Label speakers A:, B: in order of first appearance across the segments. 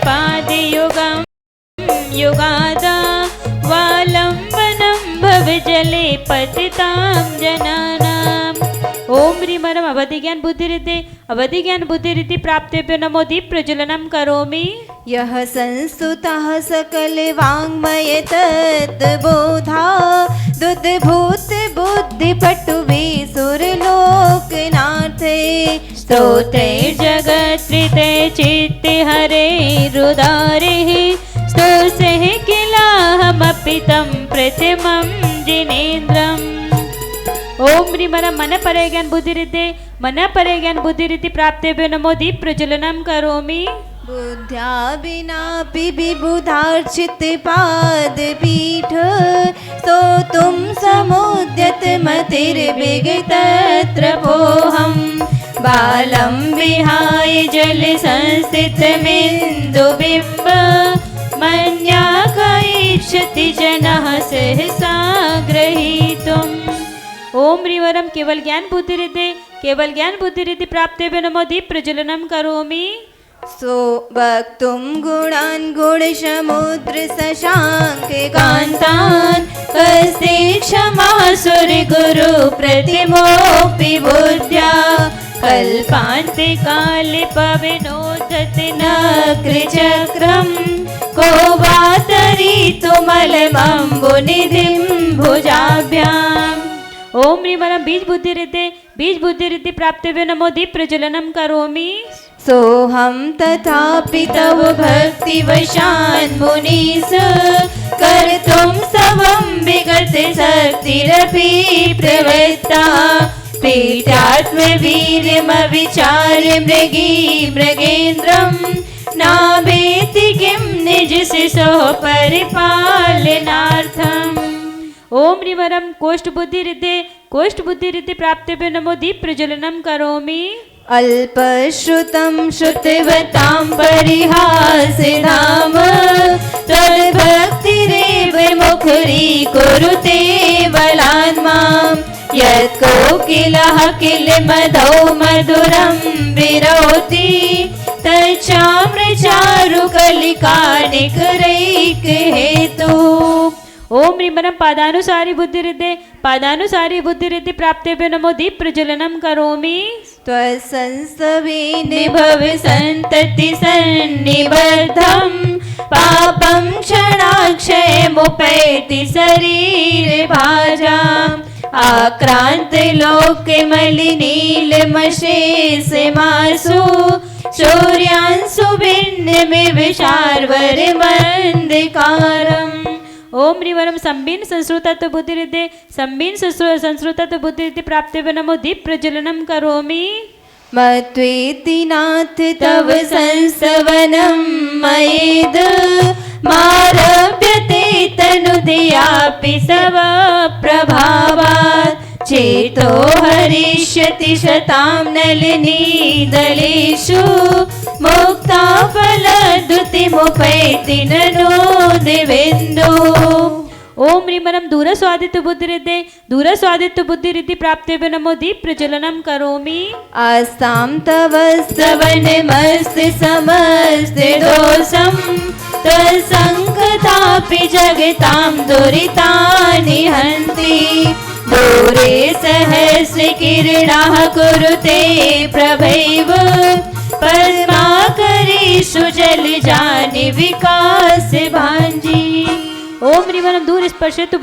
A: पादयुगं युगादा वालम्बनं भवजले पतितां जनानाम्। ओम ह्रीमरम अवधि ज्ञान बुद्धिरिति प्राप्तेभ्यो नमो दीप प्रज्वलनं करोमि।
B: यः संस्तुतः सकले वाङ्मये तद्बोधा दुद्भूत बुद्धिपटुवे सुरलोकनाथे
A: स्तोत्रे जगत्रिते चित्ते हरे रुदारेः स्तोषेः किलाहमपि तं प्रथमं जिनेन्द्रम्। ओम ह्रीमरम मन परे ज्ञान बुद्धिरिति प्राप्तेभ्यो नमो दीप प्रज्वलनं करोमि।
B: बुद्ध्या विनापि विबुधार्चित पादपीठ स्तोतुं समुद्यत मतिर्विगतत्र भोऽहं बालं विहाय जल संस्थितमिन्दुबिम्ब मन्याकैष्यति जनः सहसा ग्रहीतुम्। ओम ह्रीमरम केवल ज्ञान बुद्धिरिति प्राप्तेभ्यो नमो दीप प्रज्वलनं करोमि। सो वक्तुं गुणान् गुणसमुद्र शशाङ्ककान्तान् कस्ते क्षमा सुरगुरु प्रतिमोऽपि बुद्ध्या कल्पान्ते काले पविनोदति नकृचक्रं को वा तरितुमलमम्बुनिधिं भुजाभ्याम्।
A: ओम ह्रीमरम बीज बुद्धिरिति प्राप्तेभ्यो नमो दीप प्रज्वलनं करोमि।
B: सोऽहं तथापि तव भक्तिवशान् मुनीस कर्तुं स्तवं विगत शक्तिरपि प्रवृत्ता प्रीत्यात्मवीर्यमविचार्य मृगी मृगेन्द्रं नावेति किं निज शिशोः परिपालनार्थम्। ओम ह्रीमरम कोष्ठ बुद्धिरिति प्राप्तेभ्यो नमो दीप प्रज्वलनं करोमि। अल्पश्रुतं श्रुतिवतां परिहासिधाम तद्भक्तिरेव मुखरीकुरुते बलान् मां यत् कोकिलः किलमधौ मधुरं विरोति तच्चाम्रचारुकलिकानिकरैकहेतु।
A: ओम ह्रीमरम पादानुसारी बुद्धिरिति प्राप्तेभ्यो नमो दीप प्रज्वलनं करोमि।
B: त्वत्संस्तवे निभव सन्तति सन्निबद्धं पापं क्षणाक्षयमुपैति शरीरभाजाम् आक्रान्तलोके मलिनीलमशेषमासु शौर्यांशु भिन्नमिव शार्वर्यमन्धकारम्।
A: ओम ह्रीमरम संबीन संस्कृतत्व बुद्धिरिति प्राप्तेभ्यो नमो दीप प्रज्वलनं करोमि।
B: मत्वेति नाथ तव संस्तवनं मयेद मारभ्यते तनुदयापि सव प्रभावात् चेतो हरिष्यति शतां नलिनीदलेषु मुक्ता फलद्युतिमुपैति ननो दिवेन्दु।
A: ओम ह्रीमरम दूरस्वादित्व बुद्धिरिति प्राप्तेभ्यो नमो दीप प्रज्वलनं करोमि।
B: आस्तां तव स्तवनमस्ति समस्ति दोषं तत्सङ्कतापि जगतां दुरितानि हन्ति दूरे सहस्रकिरणाः कुरुते प्रभैव पद्माकरीषु जलजानि विकास भाञ्जी।
A: ओम ह्रीमरम दूर स्पर्शतु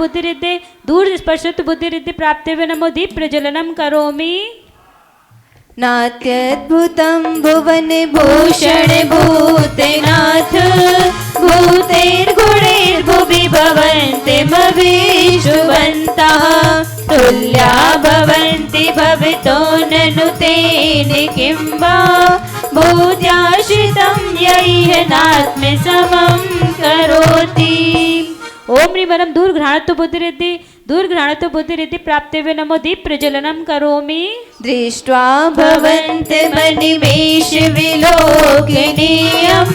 A: बुद्धिरिति प्राप्तेभ्यो नमो दीप प्रज्वलनं करोमि।
B: नात्यद्भुतं भुवन भूषण भूतनाथ भूतैर्गुणैर्भुवि भवन्त्यमविशुवन्तः तुल्या भवन्ति भवतो ननु तेन किं वा भूत्याश्रितं यैह नात्मसमं करोति।
A: ओम ह्रीमरम दूरघ्राणत्व बुद्धिरिति प्राप्तेभ्यो नमो दीप प्रज्वलनं करोमि।
B: दृष्ट्वा भवन्तमनिमेष विलोकनीयं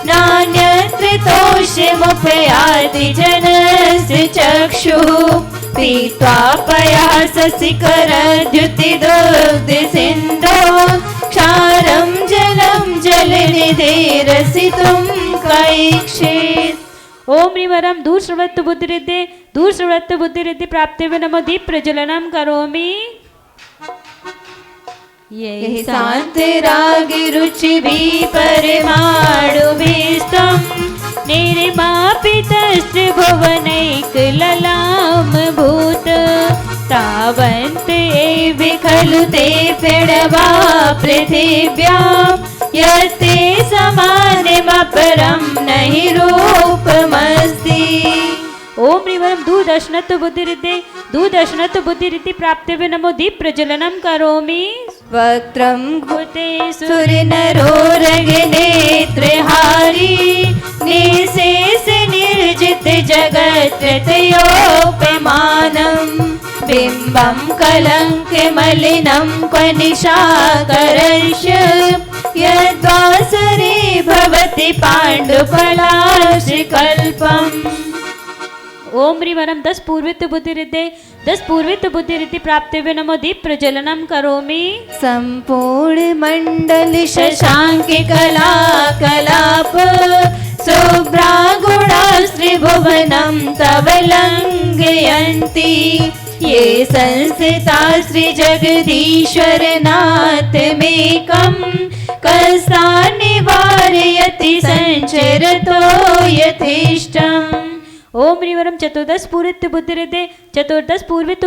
B: नान्यत्र तोषमुपयाति जनस्य चक्षुः पीत्वा पयासशिखरद्युतिदुग्धसिन्धो क्षारं जलं जले निधे रसितुं कैक्षेत्।
A: ओम ह्रीवरम दूरश्रवत्व बुद्धिरिद्धि प्राप्तिवे नमो दीप प्रज्वलनम करोमि।
B: यही शांत रागि रुचि भी परमाणु भीष्टम
A: निर्मापितस्त्रिभुवनैक ललाम भूत
B: तावन्त एव खलु ते प्रणवा पृथिव्यां यत्ते समानमपरं नहि रूपमस्ति।
A: ओम ह्रीवरम दूरदर्शनत्व बुद्धिरिद्धि प्राप्तिवे नमो दीप प्रज्वलनम करोमि।
B: वक्त्रं
A: भूते
B: सुरनरोरगनेत्रहारी निशेष निर्जित जगत्त्रयोपमानं बिम्बं कलङ्कमलिनं क्वनिशाकरंश यद्वासरे भवति पाण्डुफलाश्रिकल्पम्।
A: ओम ह्रीवरम 10 पूर्वित्व बुद्धिरिद्धि प्राप्तिवे नमो दीप प्रज्वलनम करोमि।
B: संपूर्ण मंडल शशांक कला कलाप शुभ्रागुणास्त्रिभुवनं तव लङ्घयन्ति ये संस्थिता श्रीजगदीश्वरनाथमेकं कस्ता निवारयति संचरतो यथेष्टम्।
A: ओम ह्रीवरम 14 पूर्वित्व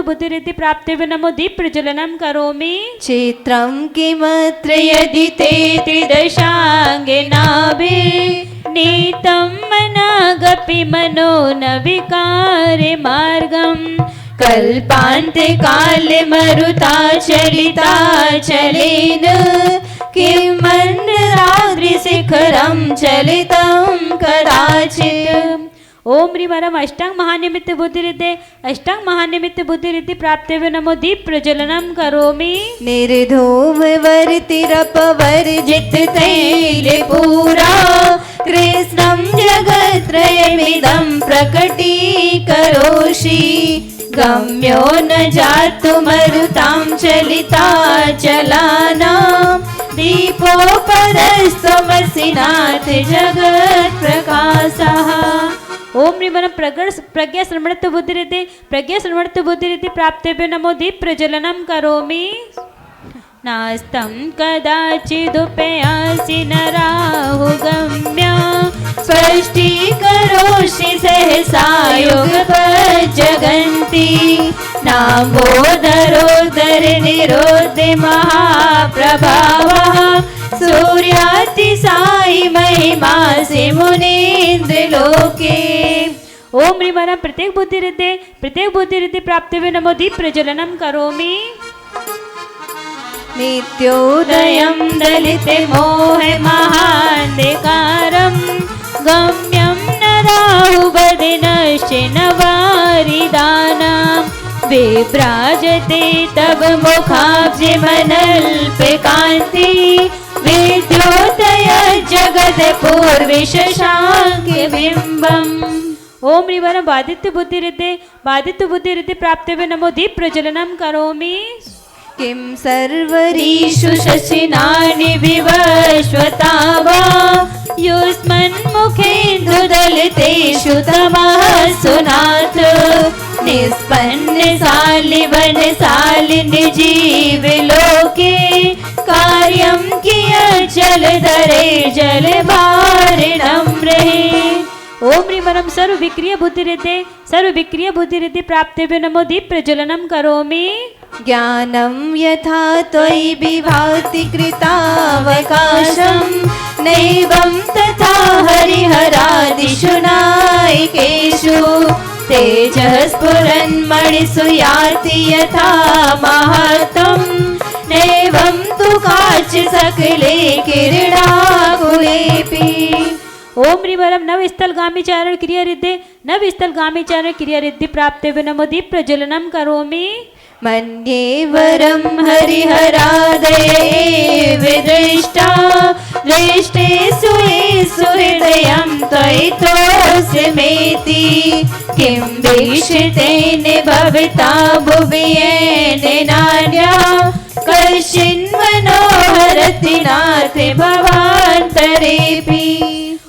A: बुद्धिरिद्धि प्राप्तिवे नमो दीप प्रज्वलनम करोमि।
B: चित्रं किमत्र यदि ते त्रिदशाङ्गनाभि
A: नीतं मनागपि मनो न विकारे मार्गम्
B: कल्पान्ते काले मरुता चलिता चलेन किं मन्दराद्रिशिखरं चलितं कदाचित्।
A: ओम ह्रीवरम अष्टांग महानिमित्त बुद्धिरिद्धि प्राप्तिवे नमो दीप प्रज्वलनम करोमि।
B: निर्धूमवर्तिरपवर्जित तैलपूरा कृष्णं जगत्त्रयमिदं प्रकटीकरोषि गम्यो न जातु मरुतां चलिता चलानां दीपोपरस्त्वमसि नाथ जगत्प्रकाशः।
A: ओम ह्रीवरम प्रज्ञा श्रवणत्व बुद्धिरिद्धि प्राप्तिवे नमो दीप प्रज्वलनम करोमि। नास्तं कदाचिदुपयासि नराहुगम्य
B: स्पष्टीकरोषि सहसा युगपज्जगन्ति नाम्बोदरोदर निरोधे महाप्रभावः सूर्यातिसायि महिमासि मुनीन्द्रलोके।
A: ओम ह्रीवरम प्रत्येक बुद्धिरिद्धि प्राप्तिवे नमो दीप प्रज्वलनम करोमि।
B: नित्योदयं दलिते मोहे महान्धकारं गम्यं न राहुवदिनश्च न वारिदानां विभ्राजते तव मुखाब्जमनल्पकान्ति विद्योतय जगत्पूर्वे शशाङ्कबिम्बम्।
A: ओम ह्रीवरम बाधित्य बुद्धिरिद्धि प्राप्तिवे नमो दीप प्रज्वलनम करोमि।
B: किं सर्वरीषु शशिनानि विवश्वता वा युष्मन्मुखेन्दुदलितेषु तमः सुनाथ निष्पन्नशालिवनशालिनि जीवलोके कार्यं कियत् जलधरे जलभारिणं रहे।
A: ओम ह्रीवरम सर्वविक्रिय बुद्धिरिद्धि प्राप्तिवे नमो दीप प्रज्वलनम करोमि।
B: ज्ञानं यथा त्वयि विभाति कृतावकाशं नैवं तथा हरिहरादिषु नायकेषु तेजः स्फुरन्मणिषु याति यथा महतं नैवं तु काच सकले किरणाकुलेऽपि।
A: ओम ह्रीवरम नवस्थलगामी चारण क्रियारिद्धि प्राप्तिवे नमो दीप प्रज्वलनम करोमि।
B: मन्ये वरं हरिहरादये विदृष्टा दृष्टेषु येषु हृदयं त्वयि तोऽस्मेति किं वीक्षितेन भविता भुवि येन नान्या कश्चिन्मनोहरति नाथे भवान्तरेऽपि।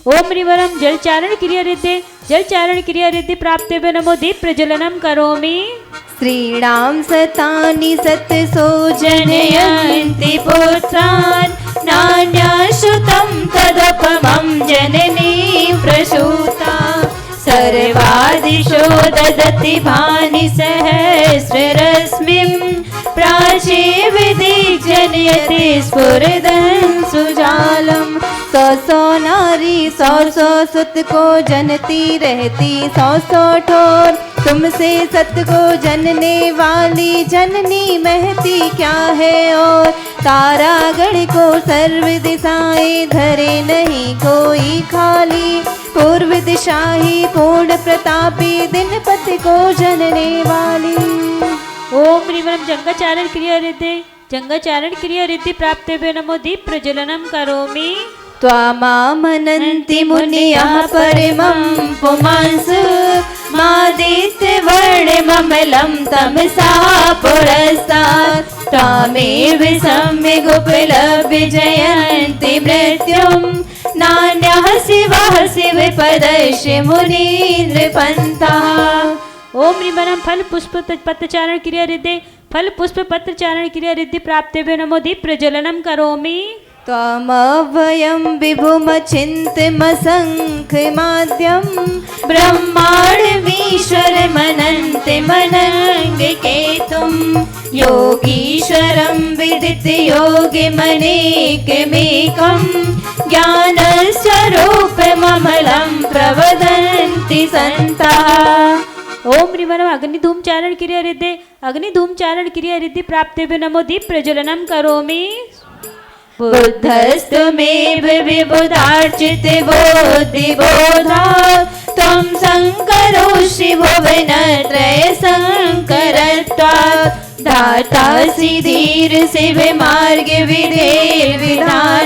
A: ओम रिवरम जलचारण क्रिया रिद्धे जलचारण क्रिया रिद्धि प्राप्तेभ्यो नमो दीप प्रज्वलनम करोमि।
B: स्त्रीणां सतानि सतसो जनयन्ति पुत्रान् नान्याश्रुतं तदपमं जननीं प्रसूता। सर्वादिशो ददति भानि सहस्ररश्मिं प्राची विदिग्जनयति स्फुरदं सुजालम्। सौ नारी सौ सुत को जनती रहती सौ ठोर। तुमसे सत को जनने वाली जननी महती क्या है और। तारागण को सर्व दिशाएं धरे नहीं कोई खाली। पूर्व दिशा ही पूर्ण प्रतापी दिनपति को जनने वाली।
A: ओम रिवरम जंगाचारण क्रिया रिद्धे जंगाचारण क्रिया रिद्धि प्राप्तेभ्यो नमो दीप प्रज्वलनम करोमि।
B: त्वामामनन्ति मुनियः परमं पुमांस मादित्यवर्णममलं तमसा पुरस्तात्। त्वामेव सम्यगुपलभ्य जयन्ति मृत्युं नान्यः शिवः शिवपदस्य मुनीन्द्रपन्थः।
A: ओम रिवरम फल पुष्प पत्रचारण क्रिया रिद्धे फल पुष्प पत्रचारण क्रिया रिद्धि प्राप्तेभ्यो नमो दीप प्रज्वलनम करोमि।
B: त्वमव्ययं विभुमचिन्त्यमसङ्ख्यमाद्यं ब्रह्माण्डमीश्वरमनन्तमनङ्गकेतुं। योगीश्वरं विदितयोगिमनेकमेकं ज्ञानस्वरूपममलं प्रवदन्ति सन्तः।
A: ओम रिवरम अग्निधूम चारण क्रिया रिद्धे अग्निधूम चारण क्रिया रिद्धि प्राप्तेभ्यो नमो दीप प्रज्वलनम करोमि।
B: बुद्धस्तुमेव विबुधार्चिते बोधिबोधा। त्वं शङ्करोऽसि भुवनत्रय शङ्करत्वात्। दातासि धीर शिव मार्ग विधेर्विधानात्।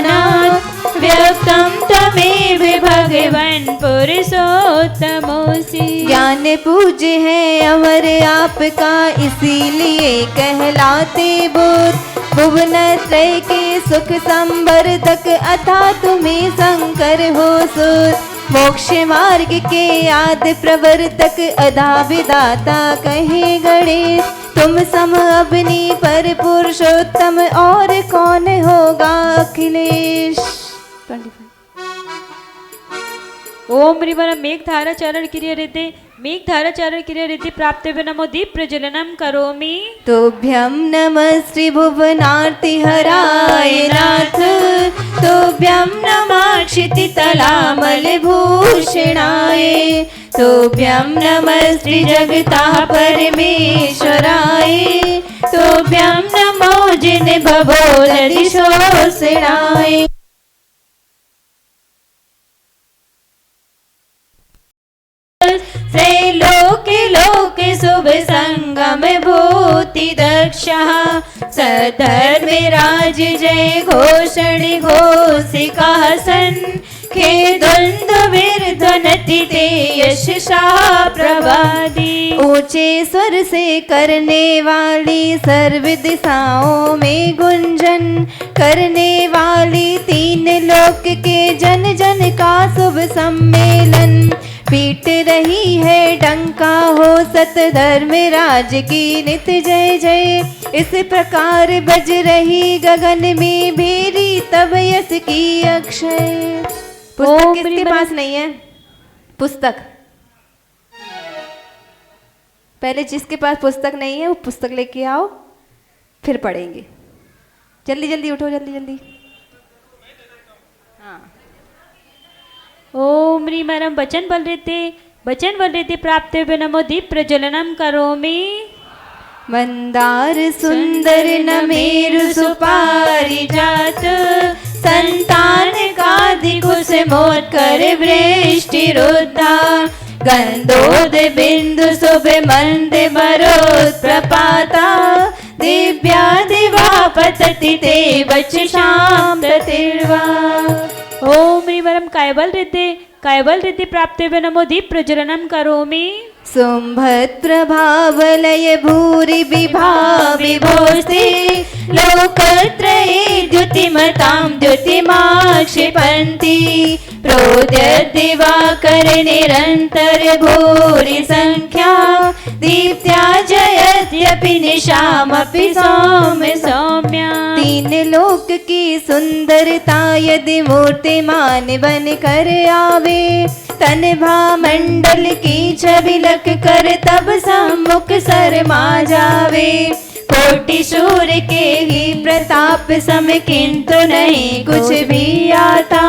B: व्यक्तं त्वमेव भगवन् पुरुषोत्तमोऽसि। ज्ञान पूज्य है अमर आपका इसीलिए कहलाते बुद्ध। भुवन त्रय के सुख संवर्धक अथा तुम्हें शंकर हो सुर। मोक्ष मार्ग के आदि प्रवर्तक अधा विदाता कहे गणेश। तुम सम अपनी पर पुरुषोत्तम और कौन होगा अखिलेश। 25।
A: ओम रिवरम मेघ धारा चारण क्रिया रिद्धे मेघ धारा चारण क्रिया रिद्धि प्राप्तेभ्यो नमो दीप प्रज्वलनम करोमि।
B: तुभ्यं नमः श्री भुवनार्ति हराय नाथ। तुभ्यं नमः क्षितितलामल भूषणाय। तुभ्यं नमः श्री जगताः परमेश्वराय। तुभ्यं नमो जिन भवोदधिशोषणाय। त्रैलोक्य लोके शुभ संगम भूति दक्षः। सधर्मराज जय घोषण घोषिका सन्। खेदुन्दुभिर्ध्वनति ते यशसा प्रवादी। ऊंचे स्वर से करने वाली सर्व दिशाओं में गुंजन करने वाली तीन लोक के जन जन का शुभ सम्मेलन। पीट रही है डंका हो सत धर्मराज की नित जय जय। इस प्रकार बज रही गगन में भेरी तब यश की अक्षय। पुस्तक किसके पास नहीं है? पुस्तक पहले जिसके पास पुस्तक नहीं है वो पुस्तक लेके आओ फिर पढ़ेंगे। जल्दी जल्दी उठो जल्दी जल्दी। हाँ
A: ओम रीमरम वचन बल रीति प्राप्तेभ्यो नमो दीप प्रज्वलनम करोमि।
B: मंदार सुंदर नमेरु सुपारिजात। संतान कादि कुश मोद कर वृष्टि रुद्धा। गंधोद बिंदु शुभ मंद मरोद प्रपाता। दिव्या दिवा पतति ते बच शाम प्रतिर्वा।
A: ओम रीवरम कायबल रीति प्राप्तेभ्यो नमो दीप प्रज्वलनम करोमि।
B: शुम्भप्रभावलय भूरि विभाविभोस्ते लोकत्रये द्युतिमतां द्युतिमा क्षिपन्ति प्रोद्यद्दिवाकर निरन्तर भूरि संख्या दीप्त्या जयत्यपि निशामपि सौम्य सौम्या। तीन लोक की सुंदरता यदि मूर्तिमान बन कर आवे तन भामंडल की छबिलक कर तब सम्मुख शर्मा जावे। कोटि सूर्य के ही प्रताप सम किंतु नहीं कुछ भी आता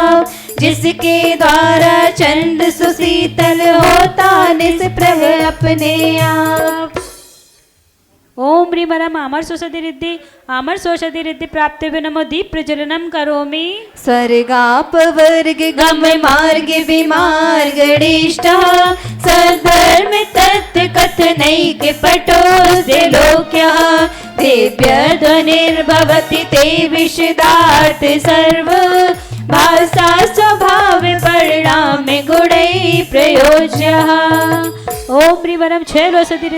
B: जिसके द्वारा चंद्र सुशीतल होता निष्प्रभ अपने आप।
A: ओम ह्रीमरम अमर सोषधि रिद्धि प्राप्ते नमो दीप प्रज्वलनम करोमि।
B: स्वर्गापवर्ग गम मार्ग विमार्गणिष्ठा सधर्म तत्व कथनैक पटो लोक्या दिव्य ध्वनिर्भवति ते विशदार्थ सर्व भाषा स्वभाव परिणाम गुणै प्रयोज्यः।
A: ओम ह्रीमरम छयलोषधि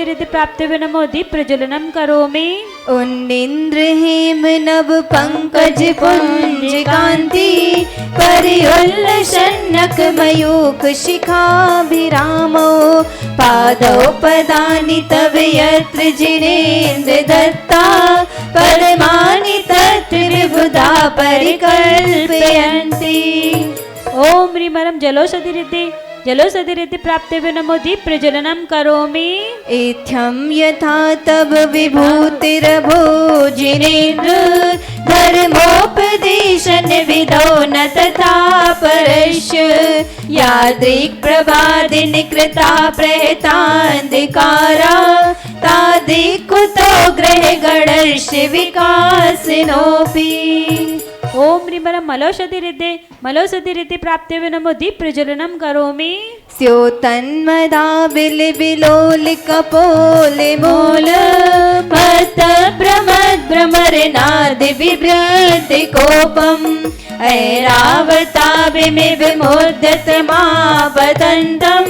A: रिद्धि प्राप्ते नमो दीप प्रज्वलनम करोमि।
B: उन्निन्द्र हेम नव पंकज पुंज कांति परिउल्लसन्नक मयूख शिखाभिरामो पादौ पदानि तव यत्र जिनेन्द्र दत्ता परमानि तत्र विबुधा परिकल्पयन्ति।
A: ओम ह्रीमरम जलोषधि रिद्धि प्राप्ते नमो दीप प्रज्वलनम करोमि।
B: इत्थं यथा तव विभूतिरभोजिनेन्द्र धर्मोपदेशन विदो न तथा परस्य यादृक् प्रभादिन कृता प्रहतान्धिकारा तादिकुतो ग्रह गणस्य विकासिनोऽपि।
A: ओम ह्रीमरम मलोषधि रिद्धि प्राप्ते नमो दीप प्रज्वलनम करोमि।
B: स्योतन्मदा बिलोल कपोल मूल मत भ्रमर नादि विभ्रत कोपम ऐरावताभिमिव मोदत मापतन्तं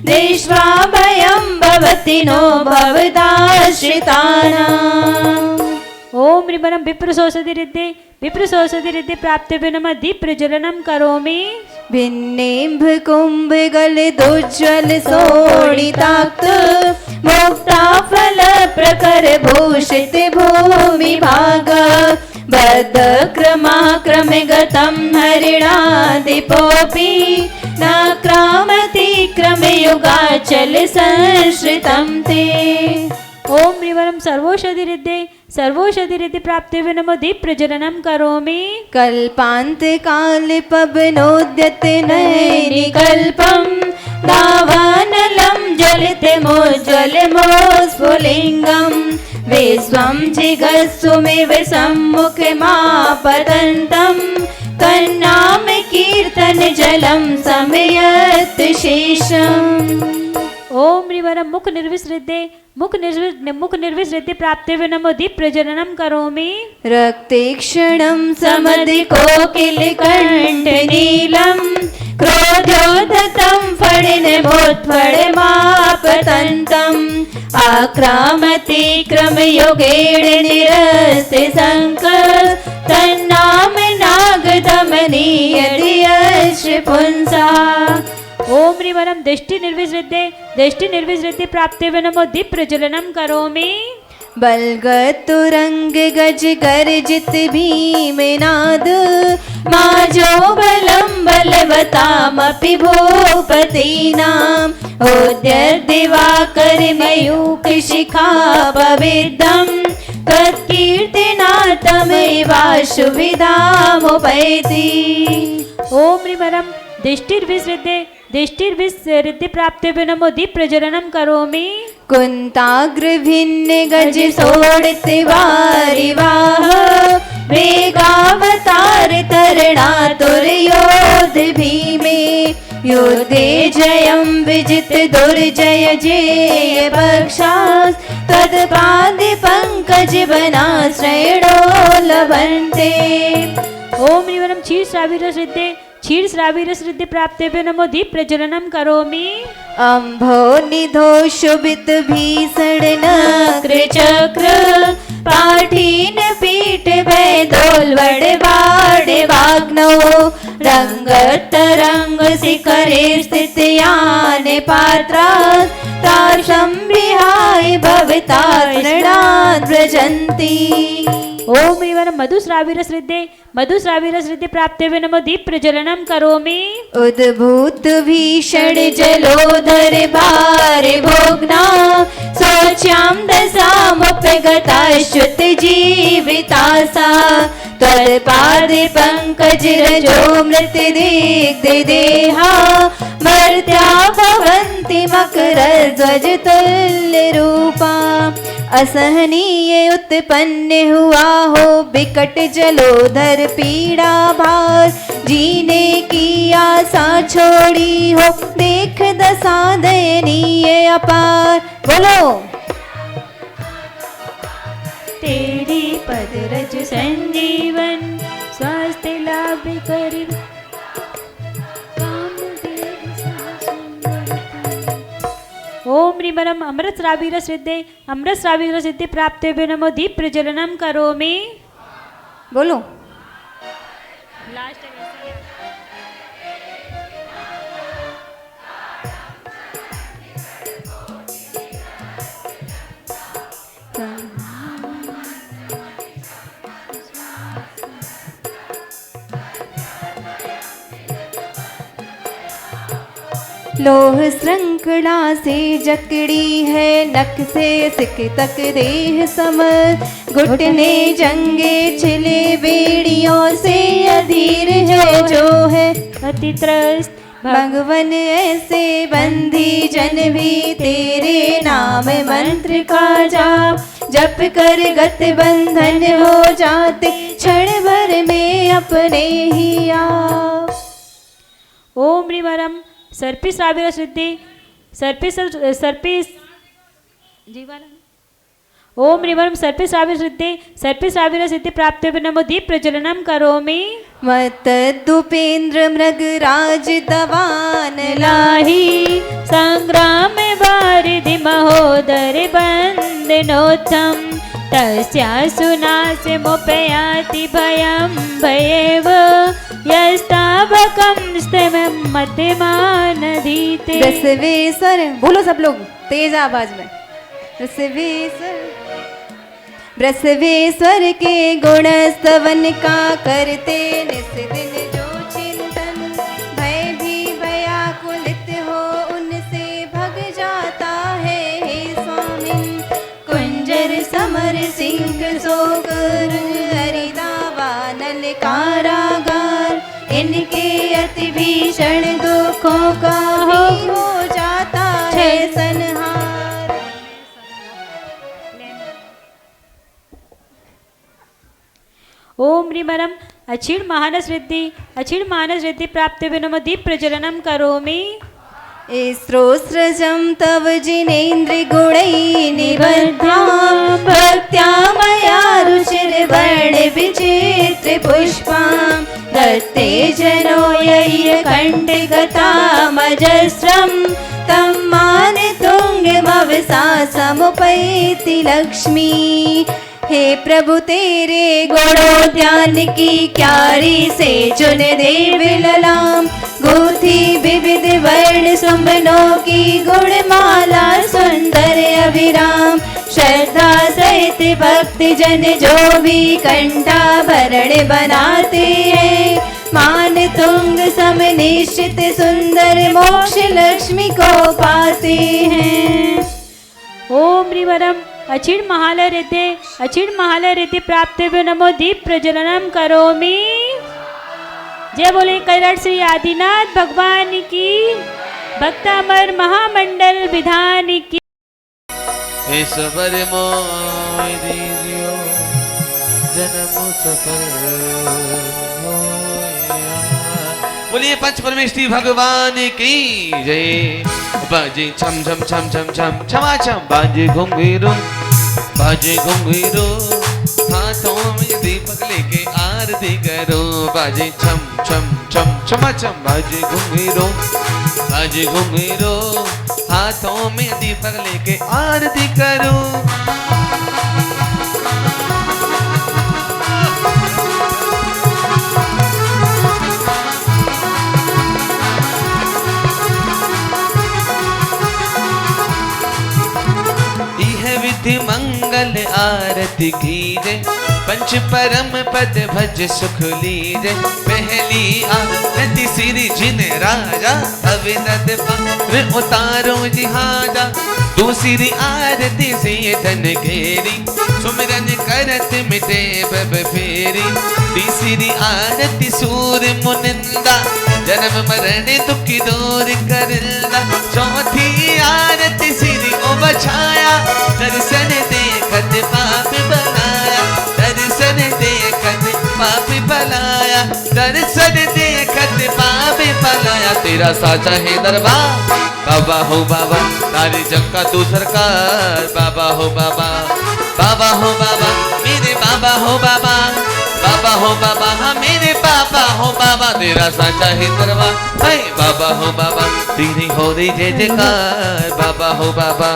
B: दृष्ट्वा भयं भवति नो भवदाश्रितानाम्।
A: ओम ह्रीमरम विप्रसोषधि रिद्धि प्राप्ते नमः दीप प्रज्वलनम करोमि।
B: भिन्नेम्भ कुम्भगल दोज्ज्वल सोणिताक्त मुक्ता फल प्रकर भूषित भूमि भाग बद्ध क्रमाक्रम गतं हरिणादिपोऽपि न क्रामति क्रमयुगाचल संश्रितं ते।
A: ओम ह्रीमरम सर्वोषधि रिद्धि प्राप्ते नमो दीप प्रज्वलनम करोमि।
B: कल्पांत काल पवनोद्यत नैनिकल्पं दावानलं ज्वलितमोज्ज्वलमोस्फुलिङ्गं विश्वं जिगत्सुमिव सम्मुखमापतन्तं तन्नाम कीर्तन जलं समयत् शेषम्।
A: ओम ह्रीमरम मुख निर्विसृद्धि प्राप्ते नमो दीप प्रज्वलनम करोमि।
B: रक्तेक्षणं समधिकोकिलकण्ठ नीलं क्रोधोद्धतं फणिनमोत्फणमापतन्तम् आक्रामति क्रमयोगेण निरस्ते शङ्क तन्नाम नागदमनीय धियश्च पुंसा।
A: ओम ह्रीमरम दृष्टि निर्विसृद्धि प्राप्ते नमो दीप प्रज्वलनम करोमि।
B: बलगतुरंग गज गर्जित भीमनाद माजो बलं बलवतामपि भूपतीनाम् उद्यद्दिवाकर मयूख शिखा पविद्धं तत्कीर्तनार्थमेवाशु विधामुपैति।
A: ओम ह्रीमरम दृष्टिर्विसृद्धि प्राप्ते नमो दीप प्रज्वलनम करोमि।
B: कुंताग्रभिन्न गज सोड़ित वारिवाह वेगावतार तरणातुर योध भीमे युद्धे जयं विजित दुर्जय जेय पक्षास् तत्पादि पंकज बनाश्रयणो लभन्ते।
A: ओम ह्रीमरम क्षीर श्रावी रस रिद्धि प्राप्तेभ्यो नमो दीप प्रज्वलनम करोमि
B: अम्भो निधो शुभित भीषण नक्र चक्र पाठीन पीठ भैदोल वड़ वाड़ वाग्नो रंग तरंग शिखरे स्थित यान पात्रा ताशं विहाय भविता व्रजन्ति।
A: ओम ह्रीं मधुश्राविरस रिद्धि प्राप्तेभ्यो नमो दीप प्रज्वलनम करोमि
B: उद्भूत भीषण जलोधर भार भोगना शौच्यां दशामुपगता श्रुत जीवितासा त्वत्पाद पंकज रजो मृत दिग्ध देहा मर्त्या भवन्ति मकर ध्वज तुल्य रूपा। असहनीय उत्पन्न हुआ हो विकट जलोधर पीड़ा भार जीने की आशा छोड़ी हो देख दशा दयनीय अपार। बोलो
A: तेरी पद रज संजीवन स्वास्थ्य लाभ करी ओम ह्रीं अमृतश्राविरस रिद्धि प्राप्तेभ्यो नमो दीप प्रज्वलनम करोमि।
B: बोलो लोह श्रृंखला से जकड़ी है नख से सिक तक देह समर घुटने जंगे छिले बेड़ियों से अधीर है जो है
A: अति त्रस्त
B: भगवन ऐसे बंदी जन भी तेरे नाम मंत्र का जाप जप कर गत बंधन हो जाते क्षण भर में अपने ही आप।
A: ओम ह्रीं सर्पी श्राविरस रिद्धि ओम ह्रीं सर्पी श्राविरस रिद्धि प्राप्तेभ्यो नमो दीप प्रज्वलनम करोमि
B: मत दुपेन्द्र मृगराज दवान
A: लाही संग्राम वारिधि महोदर बंदनोत्थम तस्या सुनास मुपयाति भयं भयेव यस्तावकं स्तमं मतिमानधीते।
B: ब्रसवेश्वर बोलो सब लोग तेज आवाज में ब्रसवेश्वर के गुण स्तवन का करते निस दिन जो चिंतन भय भी व्याकुलित हो उनसे भग जाता है हे स्वामी। कुंजर समर सिंह सोगर हरिदावानल कारागार इनके अति भीषण दुखों का हो जाता है संहार।
A: ओम ह्रीं अक्षीण महानस रिद्धि प्राप्तेभ्यो नमो दीप प्रज्वलनम करोमि
B: स्रोस्रजं तव जिनेन्द्र गुणै निबद्धां भक्त्या मया रुचिर्वर्ण विचित्र पुष्पां दत्ते जनो यैकण्ठगतामजस्रं तं मानतुङ्गमवसा समुपैति लक्ष्मी। हे प्रभु तेरे गुणोद्यान की क्यारी से चुन दे विललाम गुथी विविध वर्ण सुमनों की गुणमाला सुंदर अभिराम। श्रद्धा सहित भक्ति जन जो भी कंठाभरण बनाते हैं मान तुंग सम निश्चित सुंदर मोक्ष लक्ष्मी को पाते हैं।
A: ओम ह्रीं अक्षीण महालय रिद्धि प्राप्तेभ्यो नमो दीप प्रज्वलनम करोमि। जय बोले कैलाश श्री आदिनाथ भगवान की भक्तामर महामंडल विधान की।
C: सबर मोय दीजियो जन्म सफल होया। बोलिए पंच परमेश्वरी भगवान की जय। बाजे छम छम छम छम छम छमा छम बाजे घुंघरू हाथों में दीपक लेके आरती करो, बाजे छम छम छम छमा छम, बाजे घुंघरू बाजे घुंघरू, हाथों में दीपक लेके आरती करो। विधि मंगल आरती कीजे, पंच परम पद भज सुख लीजे। पहली आरती श्री जिन राजा, अविनद पार उतारो जिहाजा। दूसरी आरती से धन घेरी, सुमिरन करत मिटे बब फेरी। तीसरी आरती सूर मुनिंदा, जन्म मरण दुख दूर करला। चौथी आरती श्री ओ बछाया, दर्शन देखत पाप बनाया। दर्शन देखत पाप बनाया, दर्शन देखत पाप बनाया। तेरा साचा है दरबार, बाबा हो बाबा, तारी जग का तू सरकार। बाबा हो बाबा, बाबा हो बाबा, मेरे बाबा हो बाबा। बाबा हो बाबा, हाँ मेरे बाबा हो बाबा। तेरा साचा है दरबार, हाय बाबा हो बाबा, तेरी हो रही जय जयकार। बाबा हो बाबा।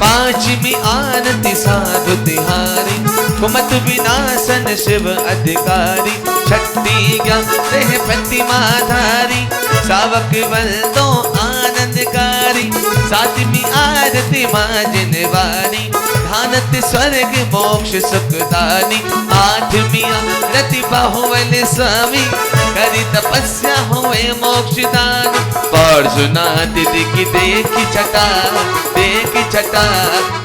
C: पांचवी आरती साधु तिहारी, कुमत विनाशन शिव अधिकारी। छठी ज्ञान देह प्रतिमाधारी, सावक बंदो आनंदकारी। सातवीं आरती मां जिनवानी, ध्यानत स्वर्ग मोक्ष सुखदानी। आठवीं आरती बाहुबल स्वामी, करी तपस्या हुए मोक्ष दान। परशुनाथ दिखी देखी छटा, देखी छटा,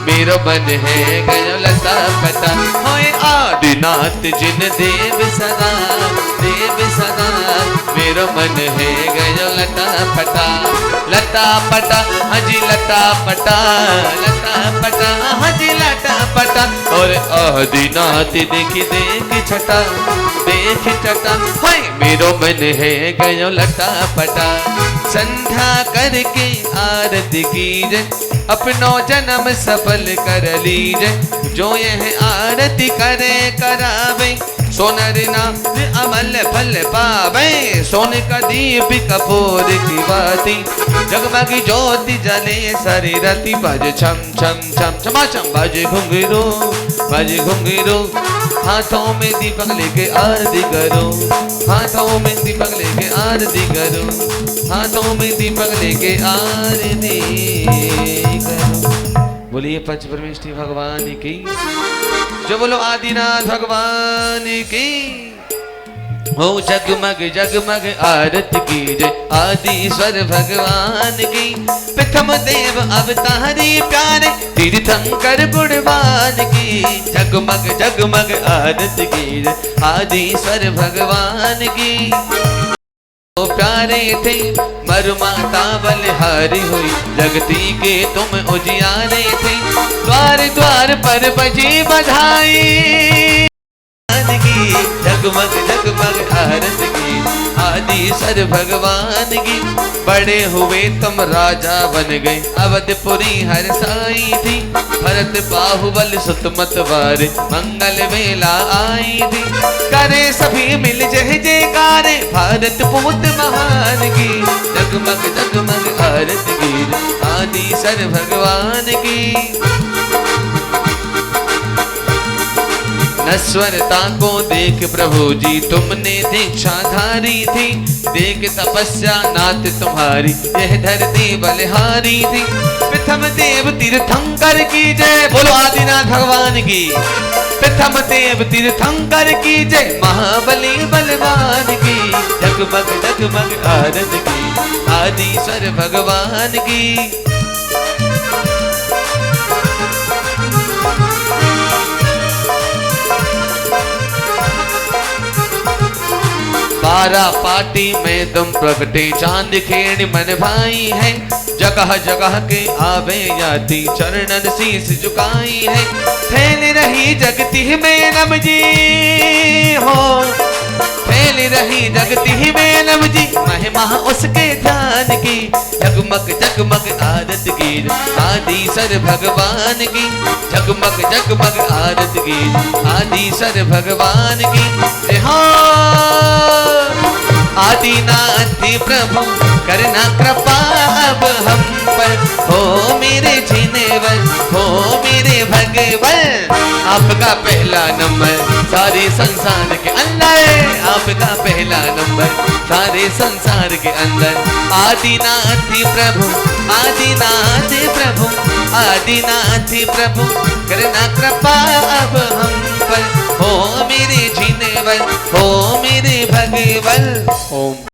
C: मेरो मन है गयो लता पता। होए आदिनाथ जिन देव सदा, देव सदा, मेरो मन है गयो लता पटा। लता पटा हजी लता पटा, लता पटा हजी लता पटा। और आदिनाथ देखी देखी छटा, देखी छटा, होए मेरो मन है गयो लता पटा। संध्या करके आरती कीजे, अपनो जन्म सफल कर लीजे। जो यह आरती करे करावे, सोनर नाम अमल फल पावे। सोने का दीप कपूर की बाती, जगमगी ज्योति जले सारी राती। बाजे छम छम छम छमा छम, बाजे घुंघरू बाजे घुंघरू। हाथों में दीपक लेके आरती करो, हाथों में दीपक लेके आरती करो। हाथों में दीपक लेके आरती करो। बोलिए पंच परमेष्ठी भगवान की, जो बोलो आदिनाथ भगवान की। हो जगमग जगमग आरती कीजे, आदिश्वर भगवान की। प्रथम देव अवतारी प्यारे, तीर्थंकर गुणवान की। जगमग जगमग आरती कीजे, आदिश्वर भगवान की। तो प्यारे थे मरु माता बलिहारी हुई, जगती के तुम उजियारे थे। द्वार द्वार पर बजी बधाई की, जगमग जगमग आरती की। आदिश्वर भगवान की। बड़े हुए तुम राजा बन गए, अवधपुरी हर साई थी। भरत बाहुबल सुत मतवार, मंगल वेला आई थी। करे सभी मिल जय जयकारे, भारत पूत महान की। जगमग जगमग आरती की, आदिश्वर भगवान की। नश्वरता को देख प्रभु जी तुमने दीक्षा धारी थी। देख तपस्या नाथ तुम्हारी, यह धरती बलिहारी थी। प्रथम देव तीर्थंकर की जय, बोलो आदिनाथ भगवान की। प्रथम देव तीर्थंकर की जय, महाबली बलवान की। जगमग जगमग आरती की, आदिश्वर भगवान की। बारह पाटी में तुम प्रगटे, चांद खेड़ मन भाई है। जग जगह जगह के आवे जाती चरणन शीस झुकाई है। फैल रही जगती में नम जी हो, फैल रही जगती में नम जी, महिमा उसके ध्यान की। जगमग जगमग आरत की आदि सर भगवान की, जगमग जगमग आरत की आदि सर भगवान की। आदिनाथ प्रभु करना कृपा अब हम पर, हो मेरे जीनेवर हो मेरे भगवन। आपका पहला नंबर सारे संसार के अंदर, आपका पहला नंबर सारे संसार के अंदर। आदिनाथ प्रभु आदिनाथ प्रभु आदिनाथ प्रभु करना कृपा अब हम पर, हो मेरे जीनेवर हो मेरे भगवन। ओम।